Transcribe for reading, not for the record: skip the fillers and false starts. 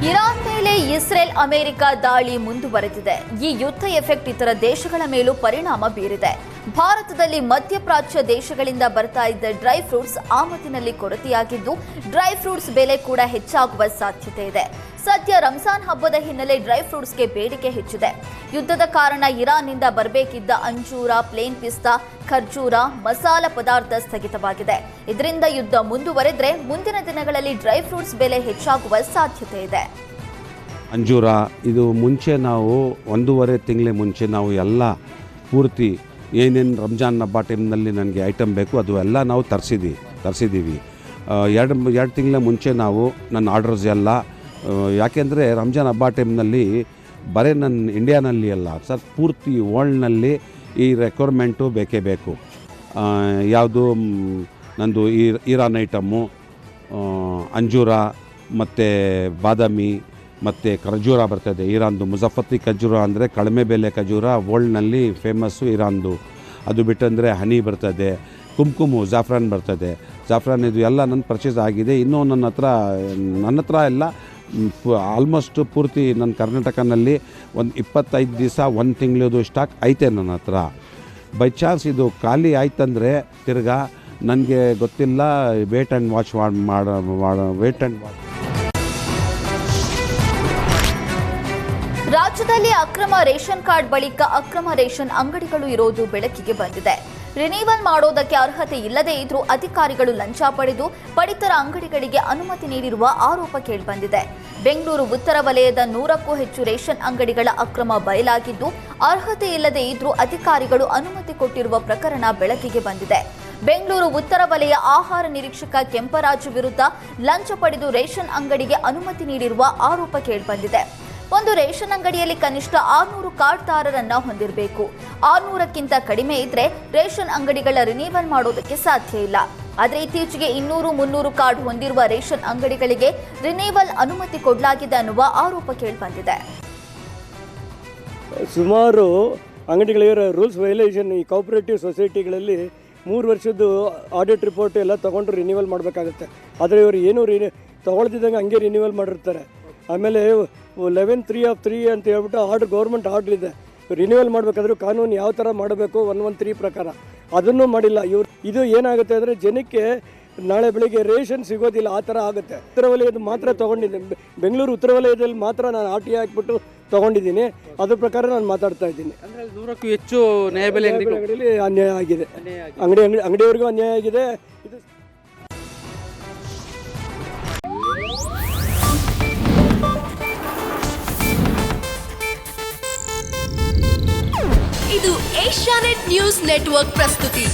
Iran ಮೇಲೆ Israel America ದಾಳಿ ಮುಂದುವರೆದಿದೆ. ಈ ಯುದ್ಧ ಎಫೆಕ್ಟ್ ಇತರ ದೇಶಗಳ ಮೇಲೂ ಪರಿಣಾಮ ಬೀರಿದೆ. ಭಾರತದಲ್ಲಿ ಮಧ್ಯಪ್ರಾಚ್ಯ ದೇಶಗಳಿಂದ ಬರ್ತಾ ಇದ್ದ ಡ್ರೈ ಫ್ರೂಟ್ಸ್ ಆಮದಿನಲ್ಲಿ ಕೊರತೆಯಾಗಿದ್ದು, ಡ್ರೈ ಫ್ರೂಟ್ಸ್ ಬೆಲೆ ಕೂಡ ಹೆಚ್ಚಾಗುವ ಸಾಧ್ಯತೆ ಇದೆ. ಸದ್ಯ ರಂಜಾನ್ ಹಬ್ಬದ ಹಿನ್ನೆಲೆ ಡ್ರೈ ಫ್ರೂಟ್ಸ್ಗೆ ಬೇಡಿಕೆ ಹೆಚ್ಚಿದೆ. ಯುದ್ಧದ ಕಾರಣ ಇರಾನ್ನಿಂದ ಬರಬೇಕಿದ್ದ ಅಂಜೂರ, ಪ್ಲೇನ್ ಪಿಸ್ತಾ, ಖರ್ಜೂರ, ಮಸಾಲ ಪದಾರ್ಥ ಸ್ಥಗಿತವಾಗಿದೆ. ಇದರಿಂದ ಯುದ್ಧ ಮುಂದುವರೆದ್ರೆ ಮುಂದಿನ ದಿನಗಳಲ್ಲಿ ಡ್ರೈ ಫ್ರೂಟ್ಸ್ ಬೆಲೆ ಹೆಚ್ಚಾಗುವ ಸಾಧ್ಯತೆ ಇದೆ. ಅಂಜೂರ ಇದು ಮುಂಚೆ ನಾವು 1.5 ತಿಂಗಳ ಮುಂಚೆ ನಾವು ಎಲ್ಲ ಪೂರ್ತಿ ಏನೇನು ರಂಜಾನ್ ಹಬ್ಬ ಟೈಮ್ನಲ್ಲಿ ನನಗೆ ಐಟಮ್ ಬೇಕು ಅದು ಎಲ್ಲ ನಾವು ತರಿಸಿದ್ದೀವಿ. ಎರಡು ತಿಂಗಳ ಮುಂಚೆ ನಾವು ನನ್ನ ಆರ್ಡರ್ಸ್ ಎಲ್ಲ, ಯಾಕೆಂದರೆ ರಂಜಾನ್ ಹಬ್ಬ ಟೈಮ್ನಲ್ಲಿ ಬರೀ ನನ್ನ ಇಂಡಿಯಾನಲ್ಲಿ ಅಲ್ಲ ಸರ್, ಪೂರ್ತಿ ವರ್ಲ್ಡ್ನಲ್ಲಿ ಈ ರೆಕ್ವೈರ್ಮೆಂಟು ಬೇಕೇ ಬೇಕು. ಯಾವುದು ನಂದು ಇರಾನ್ ಐಟಮ್ಮು, ಅಂಜೂರ ಮತ್ತು ಬಾದಾಮಿ ಮತ್ತು ಖರ್ಜೂರ ಬರ್ತದೆ. ಇರಾನ್ದು ಮುಜಫ್ಫರ್ಪುರಿ ಖರ್ಜೂರ ಅಂದರೆ ಕಡಿಮೆ ಬೆಲೆ ಖರ್ಜೂರ, ವರ್ಲ್ಡ್ನಲ್ಲಿ ಫೇಮಸ್ಸು ಇರಾನ್ದು. ಅದು ಬಿಟ್ಟಂದರೆ ಹನಿ ಬರ್ತದೆ, ಕುಂಕುಮ, ಜಾಫ್ರಾನ್ ಬರ್ತದೆ. ಜಾಫ್ರಾನ್ ಇದು ಎಲ್ಲ ನನ್ನ ಪರ್ಚೇಸ್ ಆಗಿದೆ. ಇನ್ನೂ ನನ್ನ ಹತ್ರ ಎಲ್ಲ ಆಲ್ಮೋಸ್ಟ್ ಪೂರ್ತಿ ನನ್ನ ಕರ್ನಾಟಕನಲ್ಲಿ ಒಂದು 25 ದಿವಸ 1 ತಿಂಗಳದು ಸ್ಟಾಕ್ ಐತೆ ನನ್ನ ಹತ್ರ. ಬೈ ಚಾನ್ಸ್ ಇದು ಖಾಲಿ ಆಯ್ತಂದರೆ ತಿರ್ಗಾ ನನಗೆ ಗೊತ್ತಿಲ್ಲ, wait and watch wait and watch. ರಾಜ್ಯದಲ್ಲಿ ಅಕ್ರಮ ರೇಷನ್ ಕಾರ್ಡ್ ಬಳಿಕ ಅಕ್ರಮ ರೇಷನ್ ಅಂಗಡಿಗಳು ಇರೋದು ಬೆಳಕಿಗೆ ಬಂದಿದೆ. ರಿನಿವಲ್ ಮಾಡೋದಕ್ಕೆ ಅರ್ಹತೆ ಇಲ್ಲದೇ ಇದ್ರೂ ಅಧಿಕಾರಿಗಳು ಲಂಚ ಪಡೆದು ಪಡಿತರ ಅಂಗಡಿಗಳಿಗೆ ಅನುಮತಿ ನೀಡಿರುವ ಆರೋಪ ಕೇಳಿಬಂದಿದೆ. ಬೆಂಗಳೂರು ಉತ್ತರ ವಲಯದ 100ಕ್ಕೂ ಹೆಚ್ಚು ರೇಷನ್ ಅಂಗಡಿಗಳ ಅಕ್ರಮ ಬಯಲಾಗಿದ್ದು, ಅರ್ಹತೆ ಇಲ್ಲದೇ ಇದ್ರೂ ಅಧಿಕಾರಿಗಳು ಅನುಮತಿ ಕೊಟ್ಟಿರುವ ಪ್ರಕರಣ ಬೆಳಕಿಗೆ ಬಂದಿದೆ. ಬೆಂಗಳೂರು ಉತ್ತರ ವಲಯ ಆಹಾರ ನಿರೀಕ್ಷಕ ಕೆಂಪರಾಜು ವಿರುದ್ಧ ಲಂಚ ಪಡೆದು ರೇಷನ್ ಅಂಗಡಿಗೆ ಅನುಮತಿ ನೀಡಿರುವ ಆರೋಪ ಕೇಳಿಬಂದಿದೆ. ಒಂದು ರೇಷನ್ ಅಂಗಡಿಯಲ್ಲಿ ಕನಿಷ್ಠ 600 ಕಾರ್ಡ್ದಾರರನ್ನ ಹೊಂದಿರಬೇಕು. 600ಕ್ಕಿಂತ ಕಡಿಮೆ ಇದ್ರೆ ರೇಷನ್ ಅಂಗಡಿಗಳ ರಿನಿವಲ್ ಮಾಡೋದಕ್ಕೆ ಸಾಧ್ಯ ಇಲ್ಲ. ಆದರೆ ಇತ್ತೀಚೆಗೆ 200-300 ಕಾರ್ಡ್ ಹೊಂದಿರುವ ರೇಷನ್ ಅಂಗಡಿಗಳಿಗೆ ರಿನಿವಲ್ ಅನುಮತಿ ಕೊಡಲಾಗಿದೆ ಅನ್ನುವ ಆರೋಪ ಕೇಳಿಬಂದಿದೆ. ಸುಮಾರು ಅಂಗಡಿಗಳಿರೋ ರೂಲ್ಸ್ ವೈಲೇಷನ್ ಈ ಕೋಆಪರೇಟಿವ್ ಸೊಸೈಟಿಗಳಲ್ಲಿ 3 ವರ್ಷದ್ದು ಆಡಿಟ್ ರಿಪೋರ್ಟ್ ಎಲ್ಲ ತೊಗೊಂಡು ರಿನಿವಲ್ ಮಾಡಬೇಕಾಗುತ್ತೆ. ಆದರೆ ಇವರು ಏನೂ ತೊಗೊಳ್ತಿದ್ದಂಗೆ ಹಂಗೆ ರಿನಿವಲ್ ಮಾಡಿರ್ತಾರೆ. ಆಮೇಲೆ 11(3) ಅಂತ ಹೇಳ್ಬಿಟ್ಟು ಗೌರ್ಮೆಂಟ್ ಆರ್ಡ್ರ್ ಇದೆ. ರಿನ್ಯೂವಲ್ ಮಾಡಬೇಕಾದ್ರೂ ಕಾನೂನು ಯಾವ ಥರ ಮಾಡಬೇಕು 113 ಪ್ರಕಾರ ಅದನ್ನು ಮಾಡಿಲ್ಲ ಇವರು. ಇದು ಏನಾಗುತ್ತೆ ಅಂದರೆ ಜನಕ್ಕೆ ನಾಳೆ ಬೆಳಿಗ್ಗೆ ರೇಷನ್ ಸಿಗೋದಿಲ್ಲ, ಆ ಥರ ಆಗುತ್ತೆ. ಉತ್ತರ ವಲಯದ ಮಾತ್ರ ತೊಗೊಂಡಿದ್ದೀನಿ, ಬೆಂಗಳೂರು ಉತ್ತರ ವಲಯದಲ್ಲಿ ಮಾತ್ರ ನಾನು RTI ಹಾಕ್ಬಿಟ್ಟು ತೊಗೊಂಡಿದ್ದೀನಿ. ಅದ್ರ ಪ್ರಕಾರ ನಾನು ಮಾತಾಡ್ತಾ ಇದ್ದೀನಿ. ಅಂದರೆ 100ಕ್ಕೂ ಹೆಚ್ಚು ನ್ಯಾಯಬೆಲೆ ಅಂಗಡಿಗಳಲ್ಲಿ ಅನ್ಯಾಯ ಆಗಿದೆ, ಅಂಗಡಿಯವರಿಗೂ ಅನ್ಯಾಯ ಆಗಿದೆ. ಇದು ಏಷ್ಯಾನೆಟ್ ನ್ಯೂಸ್ ನೆಟ್ವರ್ಕ್ ಪ್ರಸ್ತುತಿ.